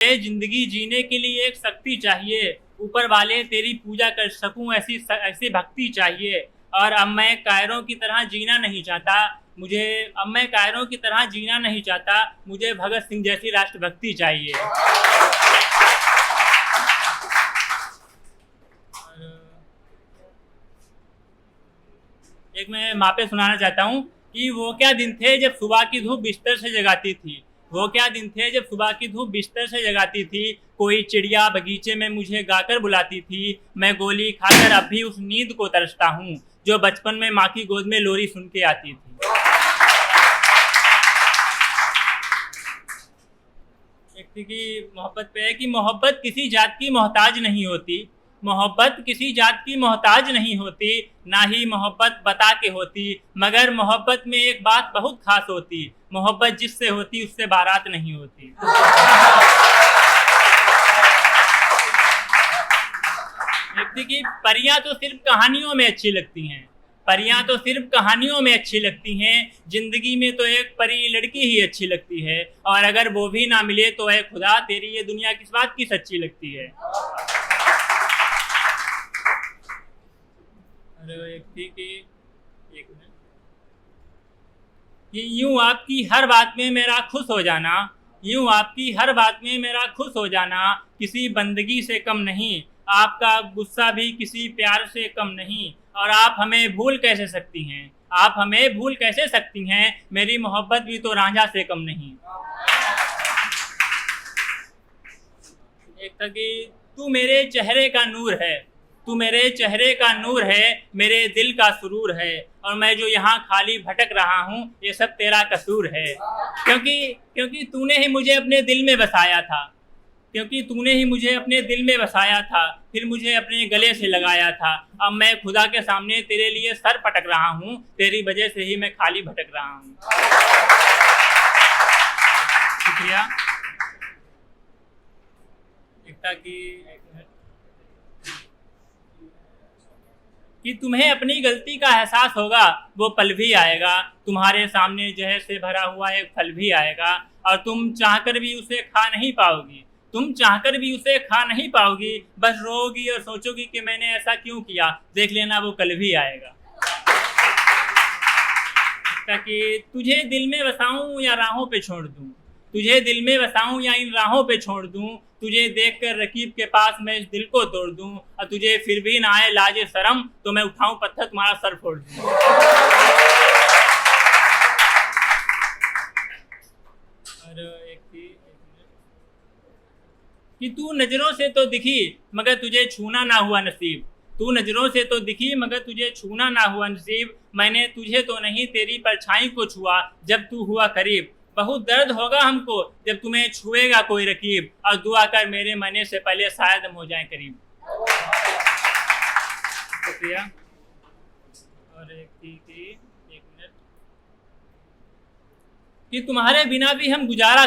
जिंदगी जीने के लिए एक शक्ति चाहिए, ऊपर वाले तेरी पूजा कर सकूं ऐसी भक्ति चाहिए। और अब मैं कायरों की तरह जीना नहीं चाहता, मुझे भगत सिंह जैसी राष्ट्रभक्ति चाहिए। एक मैं मापे सुनाना चाहता हूँ कि वो क्या दिन थे जब सुबह की धूप बिस्तर से जगाती थी, कोई चिड़िया बगीचे में मुझे गाकर बुलाती थी, मैं गोली खाकर अब भी उस नींद को तरसता हूँ जो बचपन में माँ की गोद में लोरी सुन के आती थी। एक थी कि मोहब्बत पे है कि मोहब्बत किसी जात की मोहताज नहीं होती, ना ही मोहब्बत बता के होती, मगर मोहब्बत में एक बात बहुत खास होती, मोहब्बत जिससे होती उससे बारात नहीं होती। एक थी कि परियां तो सिर्फ कहानियों में अच्छी लगती हैं, जिंदगी में तो एक परी लड़की ही अच्छी लगती है, और अगर वो भी ना मिले तो ऐ खुदा तेरी ये दुनिया किस बात की सच्ची लगती है। एक थी कि यूं आपकी हर बात में मेरा खुश हो जाना, किसी बंदगी से कम नहीं, आपका गुस्सा भी किसी प्यार से कम नहीं, और आप हमें भूल कैसे सकती हैं, मेरी मोहब्बत भी तो रांझा से कम नहीं। एक था कि तू मेरे चेहरे का नूर है, मेरे दिल का सुरूर है, और मैं जो यहाँ खाली भटक रहा हूँ ये सब तेरा कसूर है, क्योंकि तूने ही मुझे अपने दिल में बसाया था, फिर मुझे अपने गले से लगाया था, अब मैं खुदा के सामने तेरे लिए सर पटक रहा हूँ, तेरी वजह से ही मैं खाली भटक रहा हूँ। शुक्रिया। एकता कि तुम्हें अपनी गलती का एहसास होगा, वो पल भी आएगा, तुम्हारे सामने जहर से भरा हुआ एक फल भी आएगा, और तुम चाहकर भी उसे खा नहीं पाओगी, बस रोओगी और सोचोगी कि मैंने ऐसा क्यों किया, देख लेना वो कल भी आएगा। ताकि तुझे दिल में बसाऊं या इन राहों पे छोड़ दूं, तुझे देखकर रकीब के पास मैं इस दिल को तोड़ दूं, और तुझे फिर भी ना आए लाजे शर्म तो मैं उठाऊं पत्थर तुम्हारा सर फोड़ दूं। और एक कि तू नजरों से तो दिखी मगर तुझे छूना ना हुआ नसीब, मैंने तुझे तो नहीं तेरी परछाई को छुआ जब तू हुआ करीब, बहुत दर्द होगा हमको जब तुम्हें छुएगा कोई रकीब, और दुआ कर मेरे मरने से पहले शायद हम हो जाएं करीब। शुक्रिया। और एक मिनट कि तुम्हारे बिना भी हम गुजारा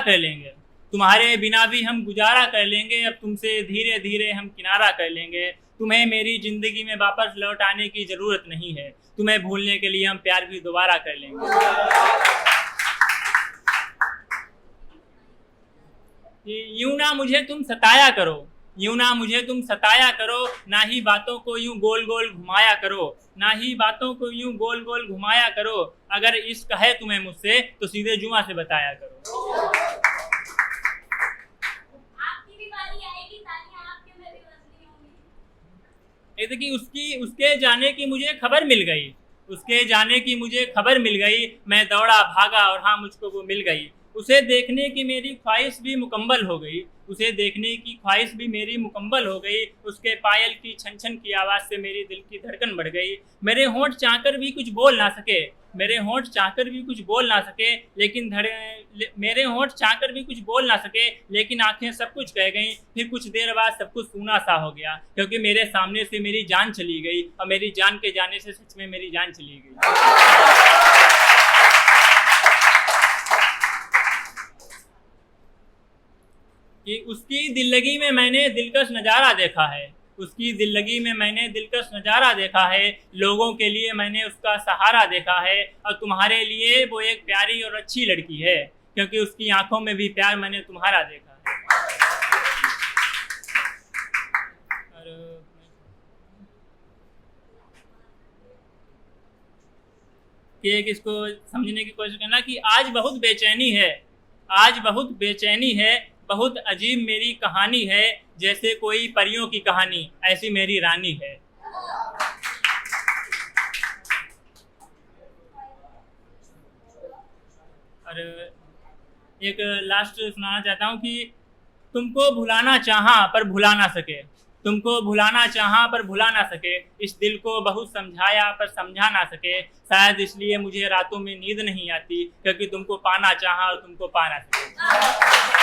कर लेंगे, अब तुमसे धीरे धीरे हम किनारा कर लेंगे, तुम्हें मेरी जिंदगी में वापस लौट आने की जरूरत नहीं है, तुम्हें भूलने के लिए हम प्यार भी दोबारा कर लेंगे। यूं ना मुझे तुम सताया करो, ना ही बातों को यूं गोल गोल घुमाया करो, अगर इश्क है तुम्हें मुझसे तो सीधे जुमा से बताया करो। आपकी भी बारी आएगी, तालियां आपके में भी बजनी होंगी। ऐसे कि उसके जाने की मुझे खबर मिल गई, मैं दौड़ा भागा और हाँ मुझको वो मिल गई, उसे देखने की मेरी ख्वाहिश भी मुकम्मल हो गई, उसके पायल की छन छन की आवाज़ से मेरी दिल की धड़कन बढ़ गई, मेरे होंठ चाहकर भी कुछ बोल ना सके, लेकिन आंखें सब कुछ कह गईं, फिर कुछ देर बाद सब कुछ सूना सा हो गया, क्योंकि मेरे सामने से मेरी जान चली गई, और मेरी जान के जाने से सच में मेरी जान चली गई। कि उसकी दिल्लगी में मैंने दिलकश नज़ारा देखा है, लोगों के लिए मैंने उसका सहारा देखा है, और तुम्हारे लिए वो एक प्यारी और अच्छी लड़की है, क्योंकि उसकी आंखों में भी प्यार मैंने तुम्हारा देखा है। कि एक इसको समझने की कोशिश करना कि आज बहुत बेचैनी है, आज बहुत बेचैनी है, बहुत अजीब मेरी कहानी है, जैसे कोई परियों की कहानी ऐसी मेरी रानी है। और एक लास्ट सुनाना चाहता हूँ कि तुमको भुलाना चाहा पर भुला ना सके, तुमको भुलाना चाहा पर भुला ना सके, इस दिल को बहुत समझाया पर समझा ना सके, शायद इसलिए मुझे रातों में नींद नहीं आती, क्योंकि तुमको पाना चाहा और तुमको पा ना सके।